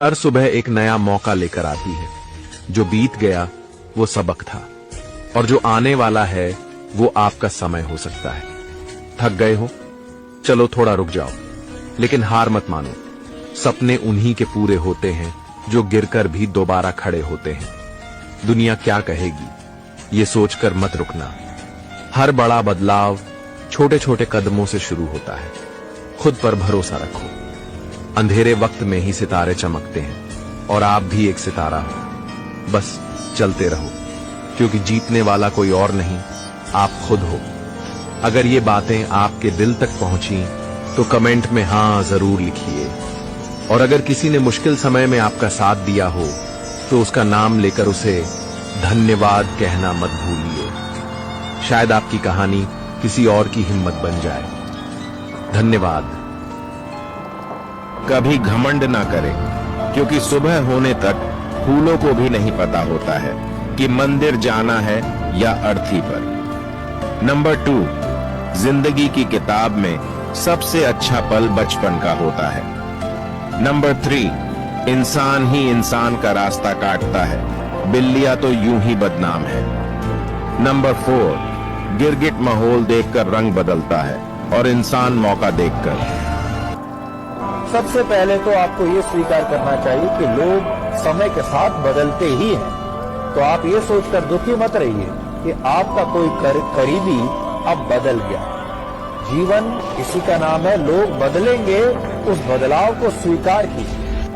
हर सुबह एक नया मौका लेकर आती है। जो बीत गया वो सबक था, और जो आने वाला है वो आपका समय हो सकता है। थक गए हो? चलो थोड़ा रुक जाओ, लेकिन हार मत मानो। सपने उन्हीं के पूरे होते हैं जो गिरकर भी दोबारा खड़े होते हैं। दुनिया क्या कहेगी ये सोचकर मत रुकना। हर बड़ा बदलाव छोटे छोटे कदमों से शुरू होता है। खुद पर भरोसा रखो। अंधेरे वक्त में ही सितारे चमकते हैं, और आप भी एक सितारा हो। बस चलते रहो, क्योंकि जीतने वाला कोई और नहीं, आप खुद हो। अगर ये बातें आपके दिल तक पहुंची तो कमेंट में हाँ जरूर लिखिए। और अगर किसी ने मुश्किल समय में आपका साथ दिया हो तो उसका नाम लेकर उसे धन्यवाद कहना मत भूलिए। शायद आपकी कहानी किसी और की हिम्मत बन जाए। धन्यवाद। कभी घमंड ना करें, क्योंकि सुबह होने तक फूलों को भी नहीं पता होता है कि मंदिर जाना है या अर्थी पर। नंबर 2, जिंदगी की किताब में सबसे अच्छा पल बचपन का होता है। नंबर 3, इंसान ही इंसान का रास्ता काटता है, बिल्लियां तो यूं ही बदनाम है। नंबर 4, गिरगिट माहौल देखकर रंग बदलता है और इंसान मौका देखकर। सबसे पहले तो आपको ये स्वीकार करना चाहिए कि लोग समय के साथ बदलते ही हैं। तो आप ये सोचकर दुखी मत रहिए कि आपका कोई करीबी अब बदल गया। जीवन इसी का नाम है, लोग बदलेंगे, उस बदलाव को स्वीकार कीजिए।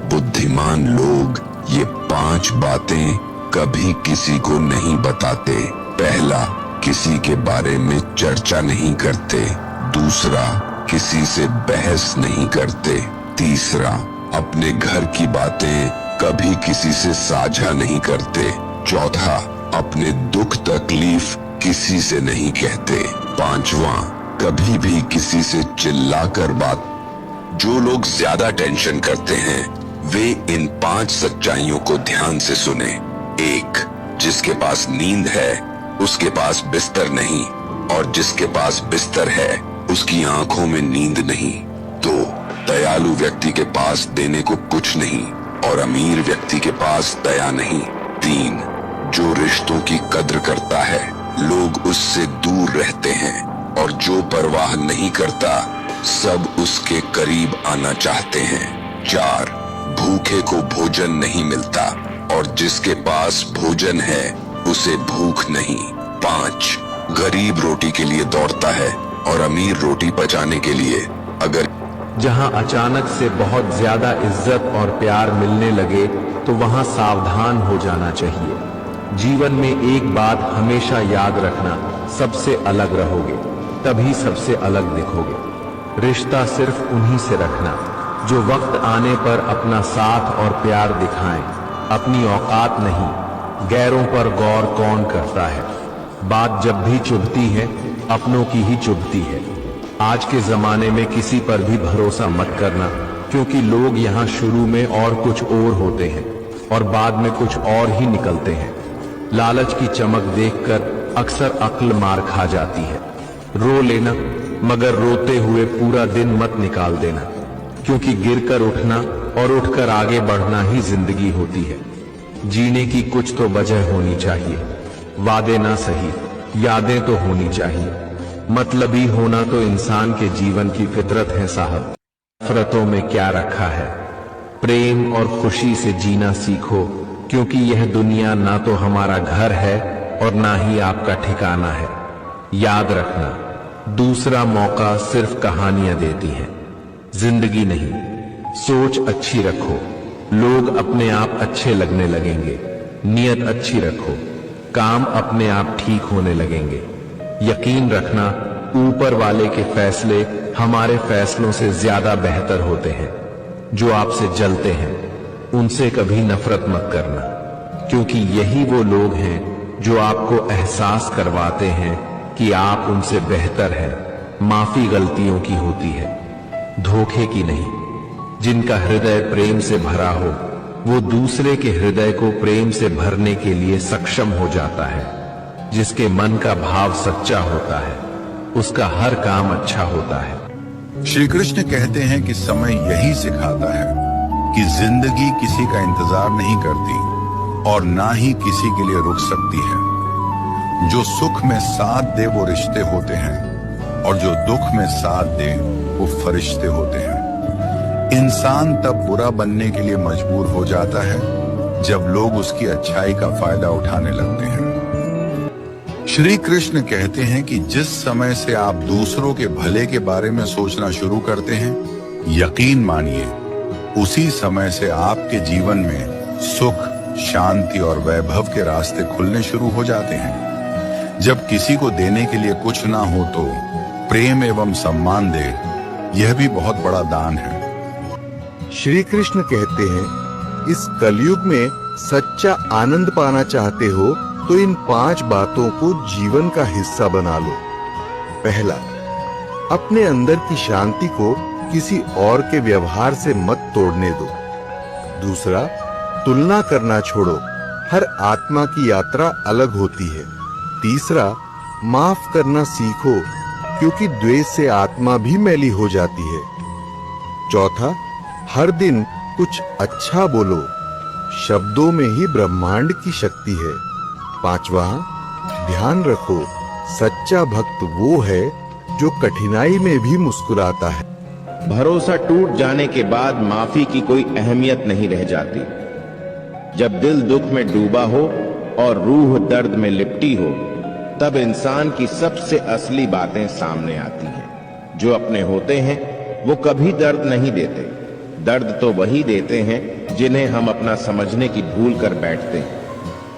बुद्धिमान लोग ये 5 बातें कभी किसी को नहीं बताते। पहला, किसी के बारे में चर्चा नहीं करते। दूसरा, किसी से बहस नहीं करते। तीसरा, अपने घर की बातें कभी किसी से साझा नहीं करते। चौथा, अपने दुख तकलीफ किसी से नहीं कहते। पांचवा, कभी भी किसी से चिल्लाकर बात। जो लोग ज्यादा टेंशन करते हैं वे इन 5 सच्चाइयों को ध्यान से सुने। 1, जिसके पास नींद है उसके पास बिस्तर नहीं, और जिसके पास बिस्तर है उसकी आंखों में नींद नहीं। 2, दयालु व्यक्ति के पास देने को कुछ नहीं, और अमीर व्यक्ति के पास दया नहीं। 3, जो रिश्तों की कद्र करता है लोग उससे दूर रहते हैं, और जो परवाह नहीं करता सब उसके करीब आना चाहते हैं। 4, भूखे को भोजन नहीं मिलता, और जिसके पास भोजन है उसे भूख नहीं। 5, गरीब रोटी के लिए दौड़ता है और अमीर रोटी पचाने के लिए। अगर जहां अचानक से बहुत ज्यादा इज्जत और प्यार मिलने लगे तो वहां सावधान हो जाना चाहिए। जीवन में एक बात हमेशा याद रखना, सबसे अलग रहोगे तभी सबसे अलग दिखोगे। रिश्ता सिर्फ उन्हीं से रखना जो वक्त आने पर अपना साथ और प्यार दिखाएं। अपनी औकात नहीं, गैरों पर गौर कौन करता है। बात जब भी चुभती है अपनों की ही चुभती है। आज के जमाने में किसी पर भी भरोसा मत करना, क्योंकि लोग यहाँ शुरू में और कुछ और होते हैं और बाद में कुछ और ही निकलते हैं। लालच की चमक देखकर अक्सर अक्ल मार खा जाती है। रो लेना, मगर रोते हुए पूरा दिन मत निकाल देना, क्योंकि गिरकर उठना और उठकर आगे बढ़ना ही जिंदगी होती है। जीने की कुछ तो वजह होनी चाहिए। वादे ना सही, यादें तो होनी चाहिए। मतलबी होना तो इंसान के जीवन की फितरत है साहब। नफरतों में क्या रखा है। प्रेम और खुशी से जीना सीखो, क्योंकि यह दुनिया ना तो हमारा घर है और ना ही आपका ठिकाना है। याद रखना, दूसरा मौका सिर्फ कहानियां देती हैं, जिंदगी नहीं। सोच अच्छी रखो, लोग अपने आप अच्छे लगने लगेंगे। नियत अच्छी रखो, काम अपने आप ठीक होने लगेंगे। यकीन रखना, ऊपर वाले के फैसले हमारे फैसलों से ज्यादा बेहतर होते हैं। जो आपसे जलते हैं उनसे कभी नफरत मत करना, क्योंकि यही वो लोग हैं जो आपको एहसास करवाते हैं कि आप उनसे बेहतर हैं। माफी गलतियों की होती है, धोखे की नहीं। जिनका हृदय प्रेम से भरा हो वो दूसरे के हृदय को प्रेम से भरने के लिए सक्षम हो जाता है। जिसके मन का भाव सच्चा होता है उसका हर काम अच्छा होता है। श्री कृष्ण कहते हैं कि समय यही सिखाता है कि जिंदगी किसी का इंतजार नहीं करती और ना ही किसी के लिए रुक सकती है। जो सुख में साथ दे वो रिश्ते होते हैं और जो दुख में साथ दे वो फरिश्ते होते हैं। इंसान तब बुरा बनने के लिए मजबूर हो जाता है जब लोग उसकी अच्छाई का फायदा उठाने लगते हैं। श्री कृष्ण कहते हैं कि जिस समय से आप दूसरों के भले के बारे में सोचना शुरू करते हैं, यकीन मानिए उसी समय से आपके जीवन में सुख, शांति और वैभव के रास्ते खुलने शुरू हो जाते हैं। जब किसी को देने के लिए कुछ ना हो तो प्रेम एवं सम्मान दे, यह भी बहुत बड़ा दान है। श्री कृष्ण कहते हैं, इस कलयुग में सच्चा आनंद पाना चाहते हो तो इन 5 बातों को जीवन का हिस्सा बना लो। पहला, अपने अंदर की शांति को किसी और के व्यवहार से मत तोड़ने दो। दूसरा, तुलना करना छोड़ो, हर आत्मा की यात्रा अलग होती है। तीसरा, माफ करना सीखो, क्योंकि द्वेष से आत्मा भी मैली हो जाती है। चौथा, हर दिन कुछ अच्छा बोलो, शब्दों में ही ब्रह्मांड की शक्ति है। पांचवा, ध्यान रखो, सच्चा भक्त वो है जो कठिनाई में भी मुस्कुराता है। भरोसा टूट जाने के बाद माफी की कोई अहमियत नहीं रह जाती। जब दिल दुख में डूबा हो और रूह दर्द में लिपटी हो, तब इंसान की सबसे असली बातें सामने आती हैं। जो अपने होते हैं वो कभी दर्द नहीं देते। दर्द तो वही देते हैं जिन्हें हम अपना समझने की भूल कर बैठते हैं।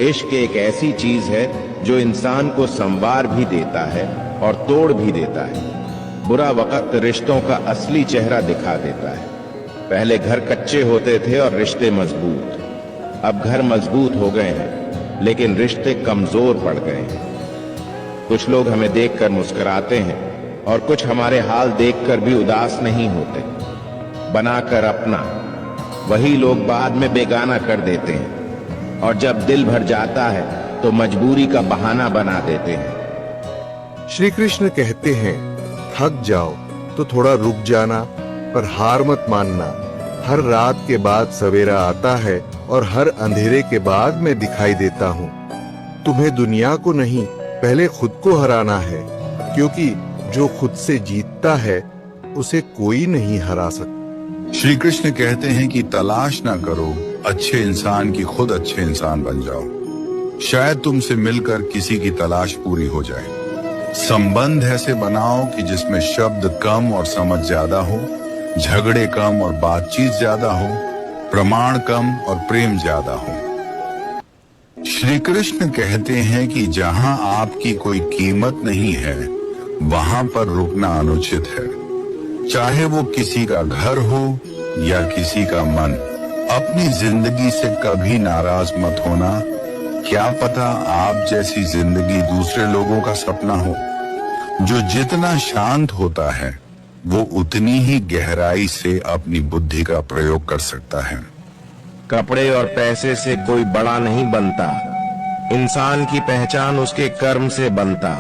इश्क एक ऐसी चीज है जो इंसान को संवार भी देता है और तोड़ भी देता है। बुरा वक्त रिश्तों का असली चेहरा दिखा देता है। पहले घर कच्चे होते थे और रिश्ते मजबूत। अब घर मजबूत हो गए हैं लेकिन रिश्ते कमजोर पड़ गए हैं। कुछ लोग हमें देखकर मुस्कुराते हैं और कुछ हमारे हाल देखकर भी उदास नहीं होते। बनाकर अपना, वही लोग बाद में बेगाना कर देते हैं और जब दिल भर जाता है तो मजबूरी का बहाना बना देते हैं। श्री कृष्ण कहते हैं, थक जाओ तो थोड़ा रुक जाना, पर हार मत मानना। हर रात के बाद सवेरा आता है और हर अंधेरे के बाद मैं दिखाई देता हूँ। तुम्हें दुनिया को नहीं, पहले खुद को हराना है, क्योंकि जो खुद से जीतता है उसे कोई नहीं हरा सकता। श्री कृष्ण कहते हैं कि तलाश ना करो अच्छे इंसान की, खुद अच्छे इंसान बन जाओ। शायद तुमसे मिलकर किसी की तलाश पूरी हो जाए। संबंध ऐसे बनाओ कि जिसमें शब्द कम और समझ ज्यादा हो, झगड़े कम और बातचीत ज्यादा हो, प्रमाण कम और प्रेम ज्यादा हो। श्री कृष्ण कहते हैं कि जहां आपकी कोई कीमत नहीं है वहां पर रुकना अनुचित है। चाहे वो किसी का घर हो या किसी का मन, अपनी जिंदगी से कभी नाराज मत होना। क्या पता आप जैसी जिंदगी दूसरे लोगों का सपना हो। जो जितना शांत होता है वो उतनी ही गहराई से अपनी बुद्धि का प्रयोग कर सकता है। कपड़े और पैसे से कोई बड़ा नहीं बनता। इंसान की पहचान उसके कर्म से बनता।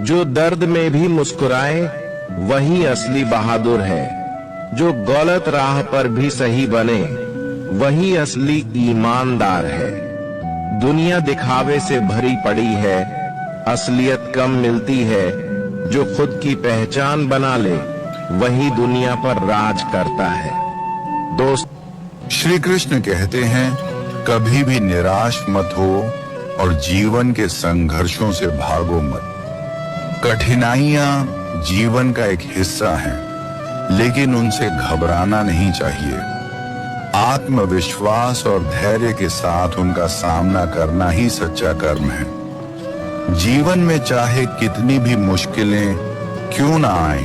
जो दर्द में भी मुस्कुराए वही असली बहादुर है। जो गलत राह पर भी सही बने वही असली ईमानदार है। दुनिया दिखावे से भरी पड़ी है, असलियत कम मिलती है। जो खुद की पहचान बना ले वही दुनिया पर राज करता है। दोस्त, श्री कृष्ण कहते हैं, कभी भी निराश मत हो और जीवन के संघर्षों से भागो मत। कठिनाइयां जीवन का एक हिस्सा है, लेकिन उनसे घबराना नहीं चाहिए। आत्मविश्वास और धैर्य के साथ उनका सामना करना ही सच्चा कर्म है। जीवन में चाहे कितनी भी मुश्किलें क्यों ना आए,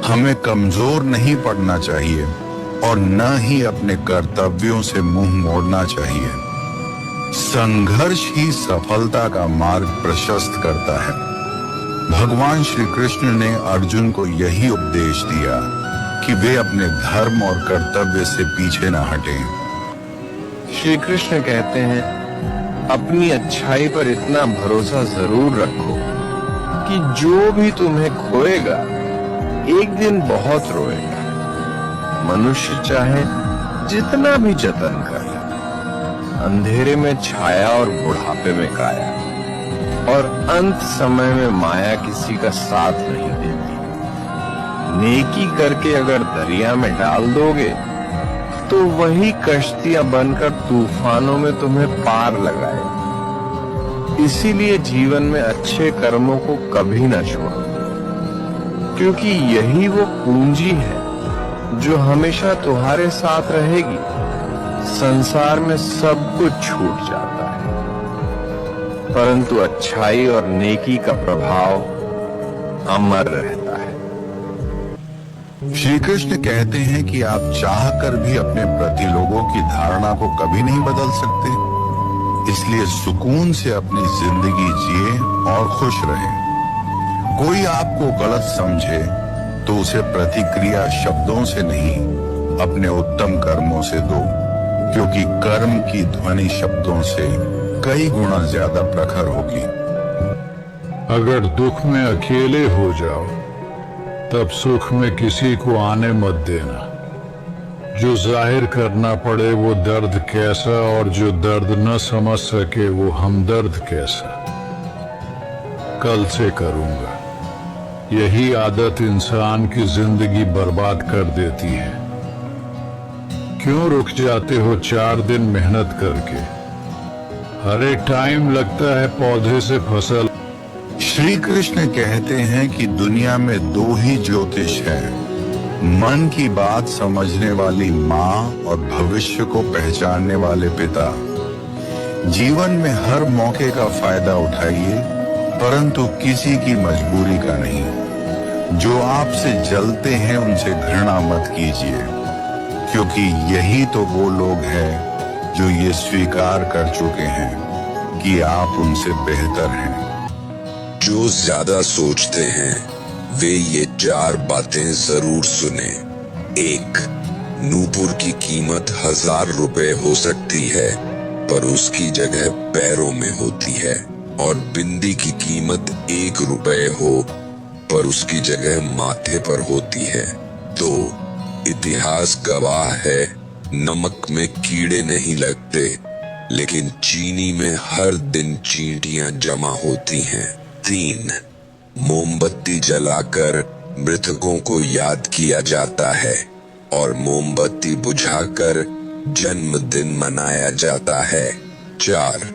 हमें कमजोर नहीं पड़ना चाहिए और न ही अपने कर्तव्यों से मुंह मोड़ना चाहिए। संघर्ष ही सफलता का मार्ग प्रशस्त करता है। भगवान श्री कृष्ण ने अर्जुन को यही उपदेश दिया कि वे अपने धर्म और कर्तव्य से पीछे न हटें। श्री कृष्ण कहते हैं, अपनी अच्छाई पर इतना भरोसा जरूर रखो कि जो भी तुम्हें खोएगा एक दिन बहुत रोएगा। मनुष्य चाहे जितना भी जतन कर, अंधेरे में छाया और बुढ़ापे में काया, और अंत समय में माया किसी का साथ नहीं देती। नेकी करके अगर दरिया में डाल दोगे तो वही कश्तियां बनकर तूफानों में तुम्हें पार लगाए। इसीलिए जीवन में अच्छे कर्मों को कभी न छोड़ो, क्योंकि यही वो पूंजी है जो हमेशा तुम्हारे साथ रहेगी। संसार में सब कुछ छूट जाता है, परंतु अच्छाई और नेकी का प्रभाव अमर रहता है। श्री कृष्ण कहते हैं कि आप चाहकर भी अपने प्रति लोगों की धारणा को कभी नहीं बदल सकते, इसलिए सुकून से अपनी जिंदगी जिए और खुश रहें। कोई आपको गलत समझे तो उसे प्रतिक्रिया शब्दों से नहीं, अपने उत्तम कर्मों से दो, क्योंकि कर्म की ध्वनि शब्दों से कई गुना ज्यादा प्रखर होगी। अगर दुख में अकेले हो जाओ तब सुख में किसी को आने मत देना। जो जाहिर करना पड़े वो दर्द कैसा, और जो दर्द न समझ सके वो हमदर्द कैसा। कल से करूंगा, यही आदत इंसान की जिंदगी बर्बाद कर देती है। क्यों रुक जाते हो 4 दिन मेहनत करके? हर एक टाइम लगता है पौधे से फसल। श्री कृष्ण कहते हैं कि दुनिया में 2 ही ज्योतिष हैं, मन की बात समझने वाली माँ और भविष्य को पहचानने वाले पिता। जीवन में हर मौके का फायदा उठाइए, परंतु किसी की मजबूरी का नहीं। जो आपसे जलते हैं उनसे घृणा मत कीजिए, क्योंकि यही तो वो लोग हैं जो ये स्वीकार कर चुके हैं कि आप उनसे बेहतर हैं। जो ज्यादा सोचते हैं वे ये 4 बातें जरूर सुने। 1. नूपुर की कीमत 1000 रुपए हो सकती है, पर उसकी जगह पैरों में होती है। और बिंदी की कीमत 1 रुपए हो, पर उसकी जगह माथे पर होती है। 2. इतिहास गवाह है, नमक में कीड़े नहीं लगते, लेकिन चीनी में हर दिन चींटियां जमा होती हैं। 3. मोमबत्ती जलाकर मृतकों को याद किया जाता है, और मोमबत्ती बुझाकर जन्मदिन मनाया जाता है। 4.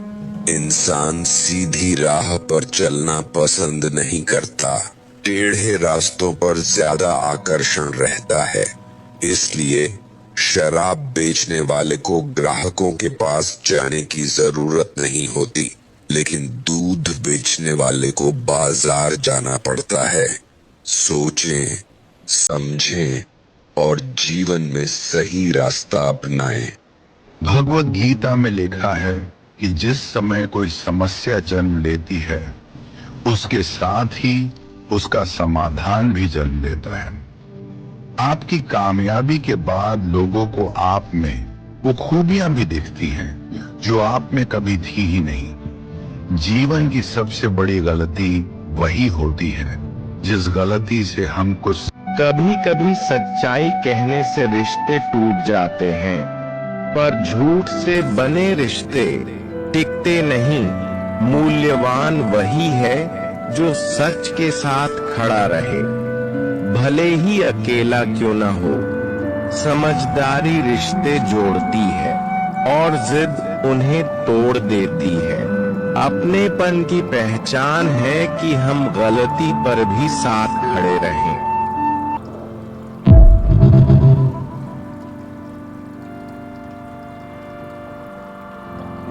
इंसान सीधी राह पर चलना पसंद नहीं करता, टेढ़े रास्तों पर ज्यादा आकर्षण रहता है। इसलिए शराब बेचने वाले को ग्राहकों के पास जाने की जरूरत नहीं होती, लेकिन दूध बेचने वाले को बाजार जाना पड़ता है। सोचें, समझें और जीवन में सही रास्ता अपनाएं। भगवत गीता में लिखा है कि जिस समय कोई समस्या जन्म लेती है, उसके साथ ही उसका समाधान भी जन्म लेता है। आपकी कामयाबी के बाद लोगों को आप में वो खूबियां भी दिखती हैं जो आप में कभी थी ही नहीं। जीवन की सबसे बड़ी गलती वही होती है जिस गलती से हम कुछ। कभी कभी सच्चाई कहने से रिश्ते टूट जाते हैं, पर झूठ से बने रिश्ते टिकते नहीं। मूल्यवान वही है जो सच के साथ खड़ा रहे, भले ही अकेला क्यों न हो। समझदारी रिश्ते जोड़ती है और जिद उन्हें तोड़ देती है। अपनेपन की पहचान है कि हम गलती पर भी साथ खड़े रहें।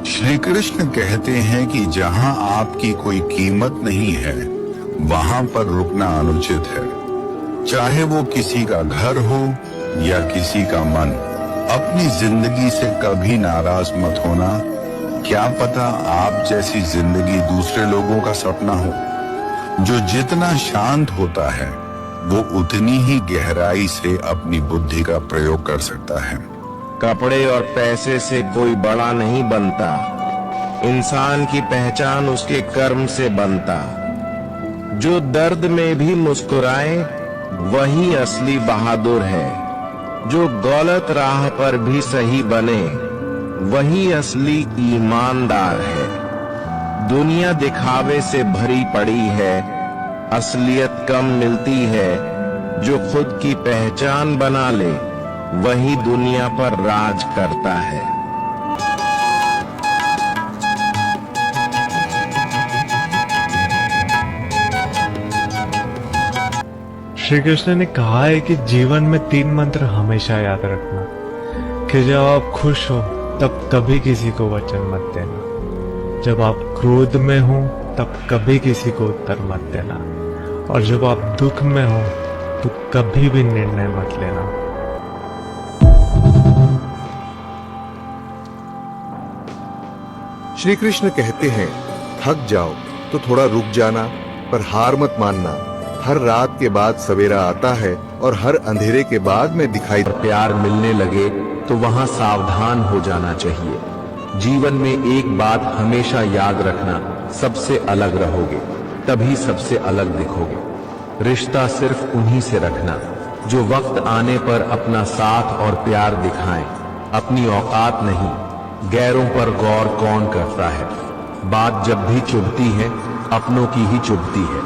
श्री कृष्ण कहते हैं कि जहां आपकी कोई कीमत नहीं है, वहां पर रुकना अनुचित है। चाहे वो किसी का घर हो या किसी का मन। अपनी जिंदगी से कभी नाराज मत होना। क्या पता आप जैसी जिंदगी दूसरे लोगों का सपना हो। जो जितना शांत होता है वो उतनी ही गहराई से अपनी बुद्धि का प्रयोग कर सकता है। कपड़े और पैसे से कोई बड़ा नहीं बनता, इंसान की पहचान उसके कर्म से बनता। जो दर्द में भी मुस्कुराए वही असली बहादुर है। जो गलत राह पर भी सही बने वही असली ईमानदार है। दुनिया दिखावे से भरी पड़ी है, असलियत कम मिलती है। जो खुद की पहचान बना ले वही दुनिया पर राज करता है। श्री कृष्ण ने कहा है कि जीवन में 3 मंत्र हमेशा याद रखना, कि जब आप खुश हो तब कभी किसी को वचन मत देना, जब आप क्रोध में हो तब कभी किसी को उत्तर मत देना, और जब आप दुख में हो तो कभी भी निर्णय मत लेना। श्री कृष्ण कहते हैं, थक जाओ तो थोड़ा रुक जाना, पर हार मत मानना। हर रात के बाद सवेरा आता है और हर अंधेरे के बाद में दिखाई प्यार मिलने लगे तो वहां सावधान हो जाना चाहिए। जीवन में एक बात हमेशा याद रखना, सबसे अलग रहोगे तभी सबसे अलग दिखोगे। रिश्ता सिर्फ उन्हीं से रखना जो वक्त आने पर अपना साथ और प्यार दिखाएं। अपनी औकात नहीं, गैरों पर गौर कौन करता है। बात जब भी चुभती है अपनों की ही चुभती है।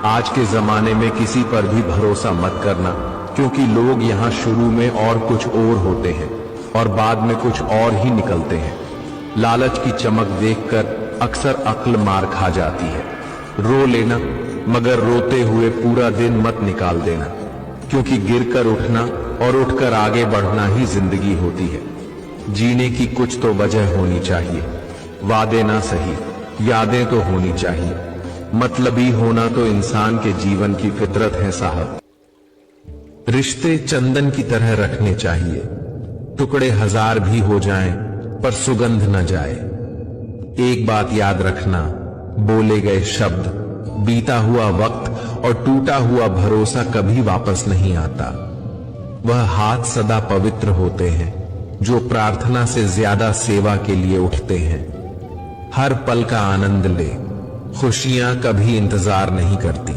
आज के जमाने में किसी पर भी भरोसा मत करना, क्योंकि लोग यहाँ शुरू में और कुछ और होते हैं और बाद में कुछ और ही निकलते हैं। लालच की चमक देखकर अक्सर अक्ल मार खा जाती है। रो लेना, मगर रोते हुए पूरा दिन मत निकाल देना, क्योंकि गिरकर उठना और उठकर आगे बढ़ना ही जिंदगी होती है। जीने की कुछ तो वजह होनी चाहिए। वादे ना सही, यादें तो होनी चाहिए। मतलबी होना तो इंसान के जीवन की फितरत है साहब। रिश्ते चंदन की तरह रखने चाहिए। टुकड़े 1000 भी हो जाएं, पर सुगंध न जाए। एक बात याद रखना, बोले गए शब्द, बीता हुआ वक्त और टूटा हुआ भरोसा कभी वापस नहीं आता। वह हाथ सदा पवित्र होते हैं जो प्रार्थना से ज्यादा सेवा के लिए उठते हैं। हर पल का आनंद ले, खुशियां कभी इंतजार नहीं करती।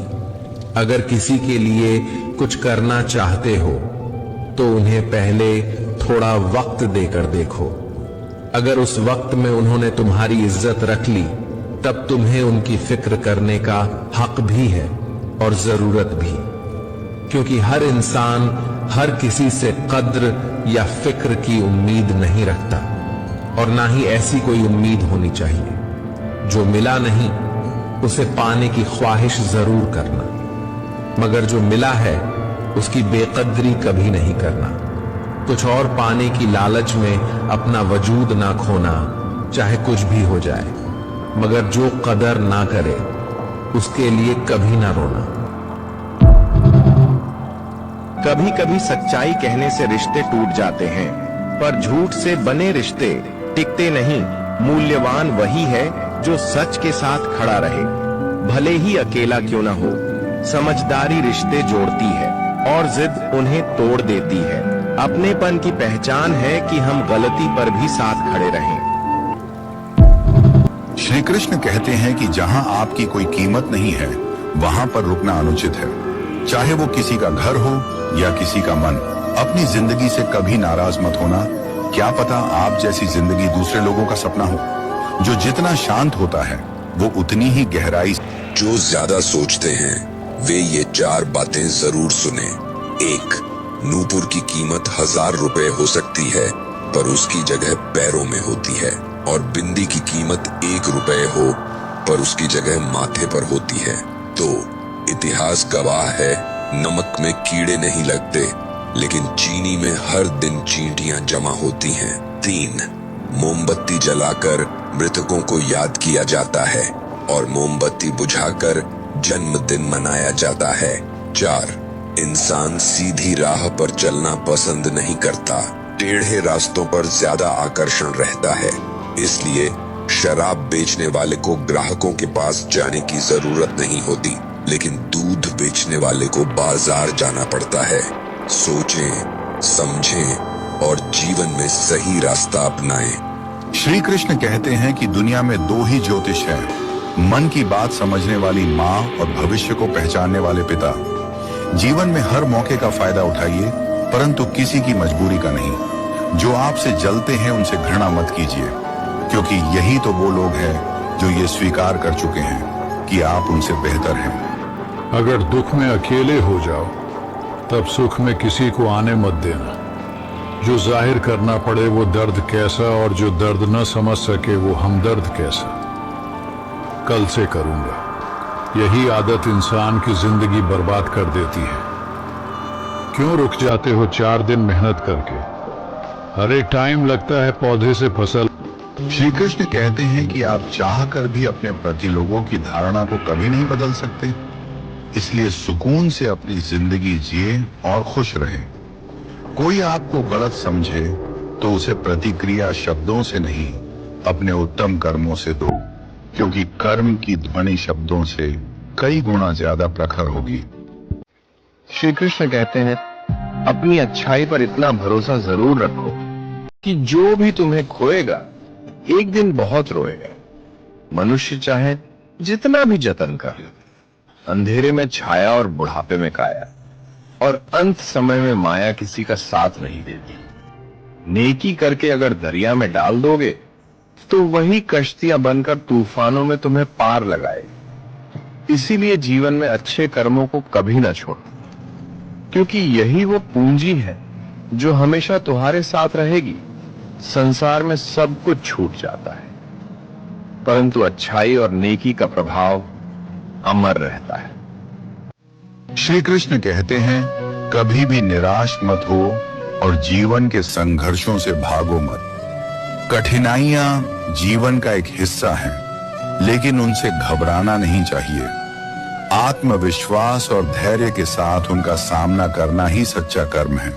अगर किसी के लिए कुछ करना चाहते हो तो उन्हें पहले थोड़ा वक्त देकर देखो। अगर उस वक्त में उन्होंने तुम्हारी इज्जत रख ली तब तुम्हें उनकी फिक्र करने का हक भी है और जरूरत भी, क्योंकि हर इंसान हर किसी से कद्र या फिक्र की उम्मीद नहीं रखता, और ना ही ऐसी कोई उम्मीद होनी चाहिए। जो मिला नहीं उसे पाने की ख्वाहिश जरूर करना, मगर जो मिला है उसकी बेकदरी कभी नहीं करना। कुछ और पाने की लालच में अपना वजूद ना खोना, चाहे कुछ भी हो जाए। मगर जो कदर ना करे उसके लिए कभी ना रोना। कभी कभी सच्चाई कहने से रिश्ते टूट जाते हैं, पर झूठ से बने रिश्ते टिकते नहीं। मूल्यवान वही है जो सच के साथ खड़ा रहे, भले ही अकेला क्यों ना हो। समझदारी रिश्ते जोड़ती है और जिद उन्हें तोड़ देती है। अपनेपन की पहचान है कि हम गलती पर भी साथ खड़े रहें। श्री कृष्ण कहते हैं कि जहां आपकी कोई कीमत नहीं है वहां पर रुकना अनुचित है, चाहे वो किसी का घर हो या किसी का मन। अपनी जिंदगी से कभी नाराज मत होना। क्या पता आप जैसी जिंदगी दूसरे लोगों का सपना हो। जो जितना शांत होता है वो उतनी ही गहराई। जो ज्यादा सोचते हैं वे ये 4 बातें जरूर सुने। 1. नूपुर की कीमत 1000 रुपए हो सकती है, पर उसकी जगह पैरों में होती है। और बिंदी की कीमत 1 रुपए हो, पर उसकी जगह माथे पर होती है। 2. इतिहास गवाह है, नमक में कीड़े नहीं लगते, लेकिन चीनी में हर दिन चींटियां जमा होती हैं। 3. मोमबत्ती जलाकर मृतकों को याद किया जाता है और मोमबत्ती बुझाकर जन्मदिन मनाया जाता है। 4. इंसान सीधी राह पर चलना पसंद नहीं करता, टेढ़े रास्तों पर ज्यादा आकर्षण रहता है। इसलिए शराब बेचने वाले को ग्राहकों के पास जाने की जरूरत नहीं होती, लेकिन दूध बेचने वाले को बाजार जाना पड़ता है। सोचें, समझें और जीवन में सही रास्ता अपनाएं। श्री कृष्ण कहते हैं कि दुनिया में 2 ही ज्योतिष हैं, मन की बात समझने वाली माँ और भविष्य को पहचानने वाले पिता। जीवन में हर मौके का फायदा उठाइए परंतु किसी की मजबूरी का नहीं। जो आपसे जलते हैं उनसे घृणा मत कीजिए, क्योंकि यही तो वो लोग हैं जो ये स्वीकार कर चुके हैं कि आप उनसे बेहतर हैं। अगर दुख में अकेले हो जाओ तब सुख में किसी को आने मत देना। जो जाहिर करना पड़े वो दर्द कैसा, और जो दर्द न समझ सके वो हमदर्द कैसा। कल से करूंगा, यही आदत इंसान की जिंदगी बर्बाद कर देती है। क्यों रुक जाते हो 4 दिन मेहनत करके? हर एक टाइम लगता है पौधे से फसल। श्री कृष्ण कहते हैं कि आप चाहकर भी अपने प्रति लोगों की धारणा को कभी नहीं बदल सकते, इसलिए सुकून से अपनी जिंदगी जिए और खुश रहें। कोई आपको गलत समझे तो उसे प्रतिक्रिया शब्दों से नहीं, अपने उत्तम कर्मों से दो, क्योंकि कर्म की ध्वनि शब्दों से कई गुना ज्यादा प्रखर होगी। श्री कृष्ण कहते हैं, अपनी अच्छाई पर इतना भरोसा जरूर रखो कि जो भी तुम्हें खोएगा एक दिन बहुत रोएगा। मनुष्य चाहे जितना भी जतन कर, अंधेरे में छाया और बुढ़ापे में काया, और अंत समय में माया किसी का साथ नहीं देती। नेकी करके अगर दरिया में डाल दोगे तो वही कश्तियां बनकर तूफानों में तुम्हें पार लगाए। इसीलिए जीवन में अच्छे कर्मों को कभी ना छोड़ो, क्योंकि यही वो पूंजी है जो हमेशा तुम्हारे साथ रहेगी। संसार में सब कुछ छूट जाता है, परंतु अच्छाई और नेकी का प्रभाव अमर रहता है। श्री कृष्ण कहते हैं, कभी भी निराश मत हो और जीवन के संघर्षों से भागो मत। कठिनाइयां जीवन का एक हिस्सा है, लेकिन उनसे घबराना नहीं चाहिए। आत्मविश्वास और धैर्य के साथ उनका सामना करना ही सच्चा कर्म है।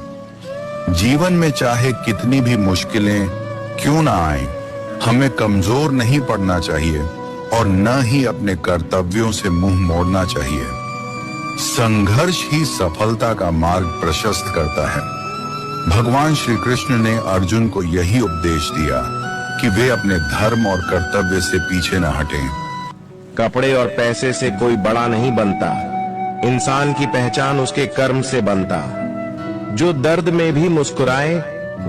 जीवन में चाहे कितनी भी मुश्किलें क्यों ना आए, हमें कमजोर नहीं पड़ना चाहिए और न ही अपने कर्तव्यों से मुंह मोड़ना चाहिए। संघर्ष ही सफलता का मार्ग प्रशस्त करता है। भगवान श्री कृष्ण ने अर्जुन को यही उपदेश दिया कि वे अपने धर्म और कर्तव्य से पीछे न हटें। कपड़े और पैसे से कोई बड़ा नहीं बनता, इंसान की पहचान उसके कर्म से बनता। जो दर्द में भी मुस्कुराए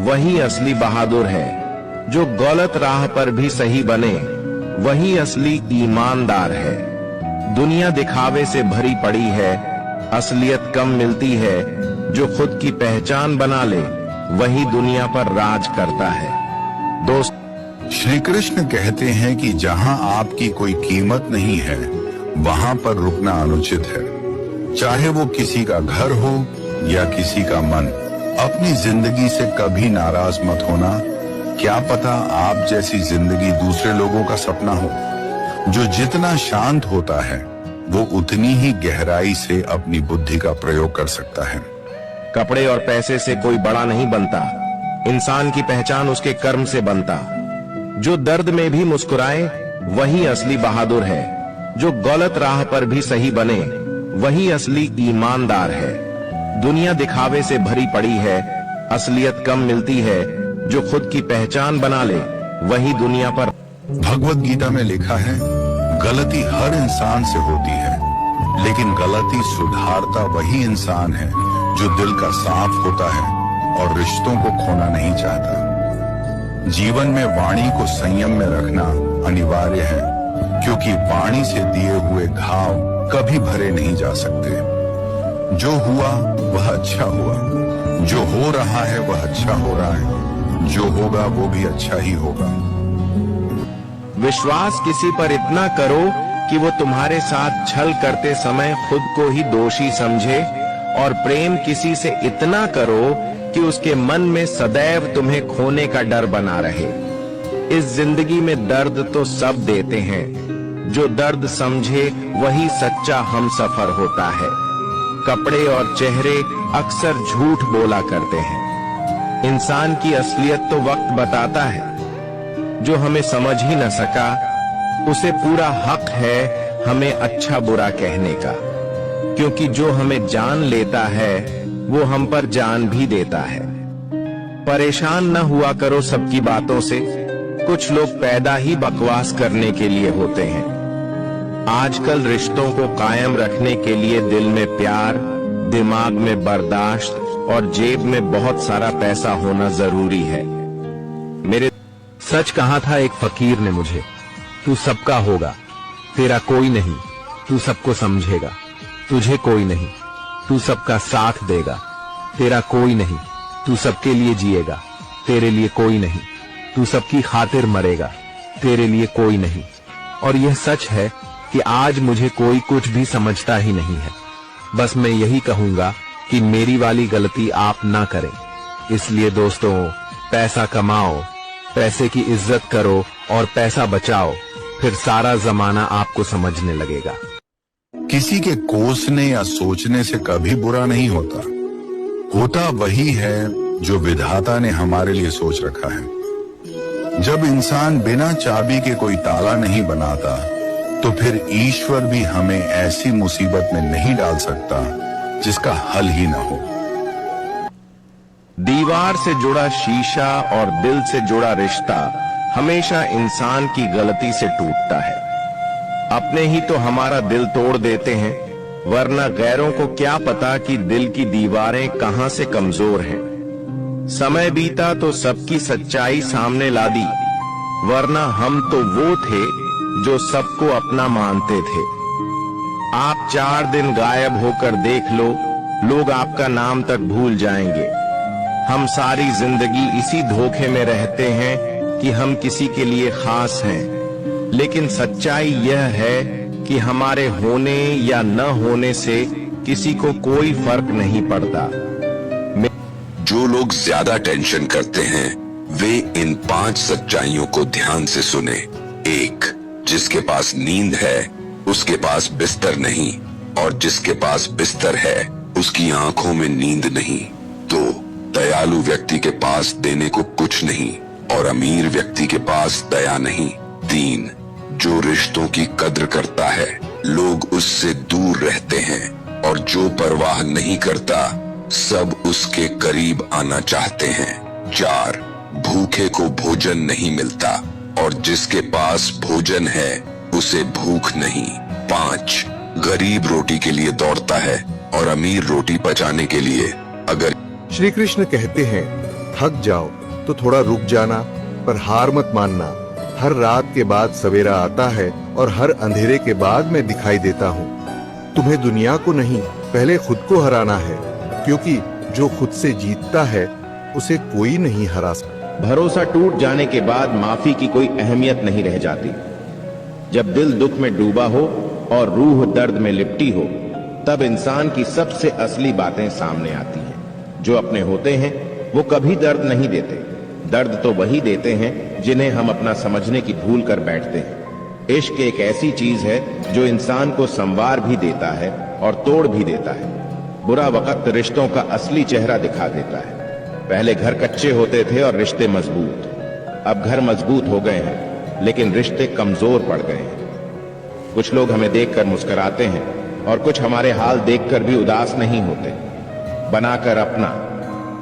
वही असली बहादुर है। जो गलत राह पर भी सही बने वही असली ईमानदार है। दुनिया दिखावे से भरी पड़ी है, असलियत कम मिलती है। जो खुद की पहचान बना ले वही दुनिया पर राज करता है। दोस्त, श्री कृष्ण कहते हैं कि जहां आपकी कोई कीमत नहीं है वहां पर रुकना अनुचित है। चाहे वो किसी का घर हो या किसी का मन। अपनी जिंदगी से कभी नाराज मत होना। क्या पता आप जैसी जिंदगी दूसरे लोगों का सपना हो। जो जितना शांत होता है वो उतनी ही गहराई से अपनी बुद्धि का प्रयोग कर सकता है। कपड़े और पैसे से कोई बड़ा नहीं बनता, इंसान की पहचान उसके कर्म से बनता। जो दर्द में भी मुस्कुराए वही असली बहादुर है। जो गलत राह पर भी सही बने वही असली ईमानदार है। दुनिया दिखावे से भरी पड़ी है, असलियत कम मिलती है। जो खुद की पहचान बना ले वही दुनिया पर। भगवत गीता में लिखा है, गलती हर इंसान से होती है, लेकिन गलती सुधारता वही इंसान है जो दिल का साफ होता है और रिश्तों को खोना नहीं चाहता। जीवन में वाणी को संयम में रखना अनिवार्य है, क्योंकि वाणी से दिए हुए घाव कभी भरे नहीं जा सकते। जो हुआ वह अच्छा हुआ, जो हो रहा है वह अच्छा हो रहा है, जो होगा वो भी अच्छा ही होगा। विश्वास किसी पर इतना करो कि वो तुम्हारे साथ छल करते समय खुद को ही दोषी समझे, और प्रेम किसी से इतना करो कि उसके मन में सदैव तुम्हें खोने का डर बना रहे। इस जिंदगी में दर्द तो सब देते हैं, जो दर्द समझे वही सच्चा हमसफर होता है। कपड़े और चेहरे अक्सर झूठ बोला करते हैं। इंसान की असलियत तो वक्त बताता है। जो हमें समझ ही न सका उसे पूरा हक है हमें अच्छा बुरा कहने का, क्योंकि जो हमें जान लेता है वो हम पर जान भी देता है। परेशान न हुआ करो सबकी बातों से, कुछ लोग पैदा ही बकवास करने के लिए होते हैं। आजकल रिश्तों को कायम रखने के लिए दिल में प्यार, दिमाग में बर्दाश्त और जेब में बहुत सारा पैसा होना जरूरी है। मेरे सच कहा था एक फकीर ने मुझे, तू सबका होगा, तेरा कोई नहीं, तू सबको समझेगा, तुझे कोई नहीं, तू सबका साथ देगा, तेरा कोई नहीं, तू सबके लिए जिएगा, तेरे लिए कोई नहीं, तू सबकी खातिर मरेगा, तेरे लिए कोई नहीं। और यह सच है कि आज मुझे कोई कुछ भी समझता ही नहीं है। बस मैं यही कहूंगा कि मेरी वाली गलती आप ना करें। इसलिए दोस्तों, पैसा कमाओ, पैसे की इज्जत करो और पैसा बचाओ, फिर सारा जमाना आपको समझने लगेगा। किसी के कोसने या सोचने से कभी बुरा नहीं होता। होता वही है जो विधाता ने हमारे लिए सोच रखा है। जब इंसान बिना चाबी के कोई ताला नहीं बनाता, तो फिर ईश्वर भी हमें ऐसी मुसीबत में नहीं डाल सकता जिसका हल ही ना हो। दीवार से जुड़ा शीशा और दिल से जुड़ा रिश्ता हमेशा इंसान की गलती से टूटता है। अपने ही तो हमारा दिल तोड़ देते हैं, वरना गैरों को क्या पता कि दिल की दीवारें कहां से कमजोर हैं। समय बीता तो सबकी सच्चाई सामने ला दी, वरना हम तो वो थे जो सबको अपना मानते थे। आप 4 दिन गायब होकर देख लो, लोग आपका नाम तक भूल जाएंगे। हम सारी जिंदगी इसी धोखे में रहते हैं कि हम किसी के लिए खास हैं, लेकिन सच्चाई यह है कि हमारे होने या न होने से किसी को कोई फर्क नहीं पड़ता। जो लोग ज्यादा टेंशन करते हैं, वे इन 5 सच्चाइयों को ध्यान से सुने। 1. जिसके पास नींद है उसके पास बिस्तर नहीं, और जिसके पास बिस्तर है उसकी आंखों में नींद नहीं। 2. दयालु व्यक्ति के पास देने को कुछ नहीं, और अमीर व्यक्ति के पास दया नहीं। 3. जो रिश्तों की कद्र करता है, लोग उससे दूर रहते हैं, और जो परवाह नहीं करता, सब उसके करीब आना चाहते हैं। 4. भूखे को भोजन नहीं मिलता, और जिसके पास भोजन है उसे भूख नहीं। 5. गरीब रोटी के लिए दौड़ता है और अमीर रोटी पचाने के लिए। अगर श्री कृष्ण कहते हैं, थक जाओ तो थोड़ा रुक जाना, पर हार मत मानना। हर रात के बाद सवेरा आता है और हर अंधेरे के बाद मैं दिखाई देता हूँ। तुम्हें दुनिया को नहीं, पहले खुद को हराना है, क्योंकि जो खुद से जीतता है उसे कोई नहीं हरा सकता। भरोसा टूट जाने के बाद माफी की कोई अहमियत नहीं रह जाती। जब दिल दुख में डूबा हो और रूह दर्द में लिपटी हो, तब इंसान की सबसे असली बातें सामने आती हैं। जो अपने होते हैं वो कभी दर्द नहीं देते। दर्द तो वही देते हैं जिन्हें हम अपना समझने की भूल कर बैठते हैं। इश्क एक ऐसी चीज है जो इंसान को संवार भी देता है और तोड़ भी देता है। बुरा वक्त रिश्तों का असली चेहरा दिखा देता है। पहले घर कच्चे होते थे और रिश्ते मजबूत, अब घर मजबूत हो गए हैं लेकिन रिश्ते कमजोर पड़ गए हैं। कुछ लोग हमें देखकर मुस्कुराते हैं और कुछ हमारे हाल देखकर भी उदास नहीं होते। बनाकर अपना,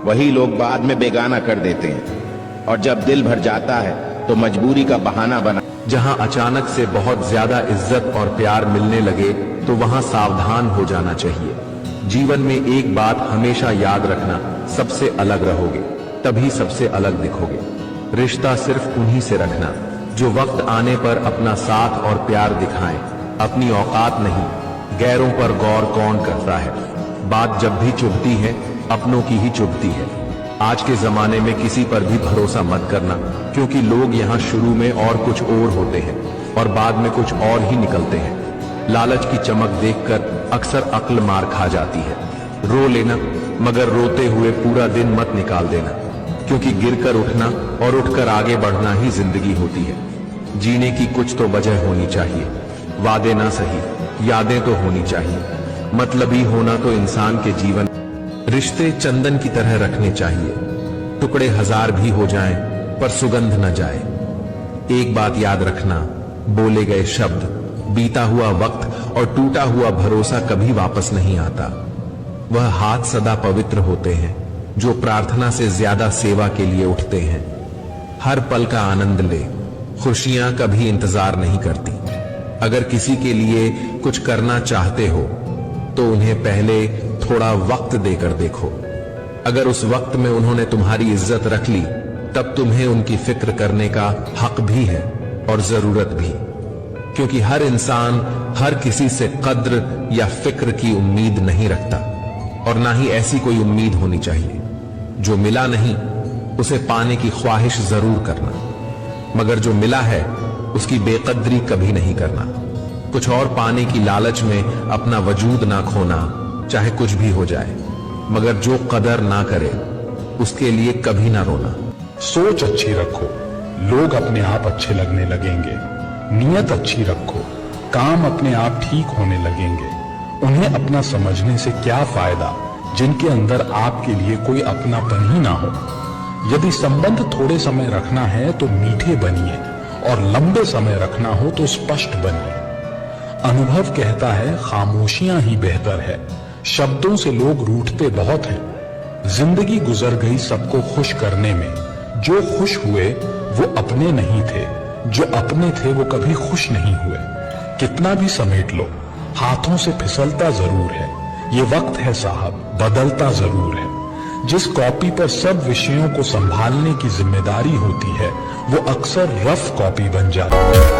वही लोग बाद में बेगाना कर देते हैं, और जब दिल भर जाता है तो मजबूरी का बहाना बना। जहां अचानक से बहुत ज्यादा इज्जत और प्यार मिलने लगे तो वहां सावधान हो जाना चाहिए। जीवन में एक बात हमेशा याद रखना, सबसे अलग रहोगे तभी सबसे अलग दिखोगे। रिश्ता सिर्फ उन्हीं से रखना जो वक्त आने पर अपना साथ और प्यार दिखाएं, अपनी औकात नहीं। गैरों पर गौर कौन करता है? बात जब भी चुभती है अपनों की ही चुभती है। आज के जमाने में किसी पर भी भरोसा मत करना, क्योंकि लोग यहाँ शुरू में और कुछ और होते हैं और बाद में कुछ और ही निकलते हैं। लालच की चमक देखकर अक्सर अक्ल मार खा जाती है। रो लेना, मगर रोते हुए पूरा दिन मत निकाल देना, क्योंकि गिरकर उठना और उठकर आगे बढ़ना ही जिंदगी होती है। जीने की कुछ तो वजह होनी चाहिए। वादे ना सही, यादें तो होनी चाहिए। मतलबी होना तो इंसान के जीवन। रिश्ते चंदन की तरह रखने चाहिए। टुकड़े 1000 भी हो जाएं, पर सुगंध न जाए। एक बात याद रखना, बोले गए शब्द, बीता हुआ वक्त और टूटा हुआ भरोसा कभी वापस नहीं आता। वह हाथ सदा पवित्र होते हैं जो प्रार्थना से ज्यादा सेवा के लिए उठते हैं। हर पल का आनंद ले, खुशियां कभी इंतजार नहीं करती। अगर किसी के लिए कुछ करना चाहते हो तो उन्हें पहले थोड़ा वक्त देकर देखो। अगर उस वक्त में उन्होंने तुम्हारी इज्जत रख ली तब तुम्हें उनकी फिक्र करने का हक भी है और जरूरत भी, क्योंकि हर इंसान हर किसी से कद्र या फिक्र की उम्मीद नहीं रखता और ना ही ऐसी कोई उम्मीद होनी चाहिए। जो मिला नहीं उसे पाने की ख्वाहिश जरूर करना, मगर जो मिला है उसकी बेकदरी कभी नहीं करना। कुछ और पाने की लालच में अपना वजूद ना खोना, चाहे कुछ भी हो जाए, मगर जो कदर ना करे उसके लिए कभी ना रोना। सोच अच्छी रखो, लोग अपने आप अच्छे लगने लगेंगे। नीयत अच्छी रखो, काम अपने आप ठीक होने लगेंगे। उन्हें अपना समझने से क्या फायदा जिनके अंदर आपके लिए कोई अपनापन ही ना हो। यदि संबंध थोड़े समय रखना है तो मीठे बनिए और लंबे समय रखना हो तो स्पष्ट बनिए। अनुभव कहता है खामोशियां ही बेहतर है। शब्दों से लोग रूठते बहुत हैं। जिंदगी गुजर गई सबको खुश करने में। जो खुश हुए वो अपने नहीं थे, जो अपने थे वो कभी खुश नहीं हुए। कितना भी समेट लो, हाथों से फिसलता जरूर है। ये वक्त है साहब, बदलता जरूर है। जिस कॉपी पर सब विषयों को संभालने की जिम्मेदारी होती है वो अक्सर रफ कॉपी बन जाती है।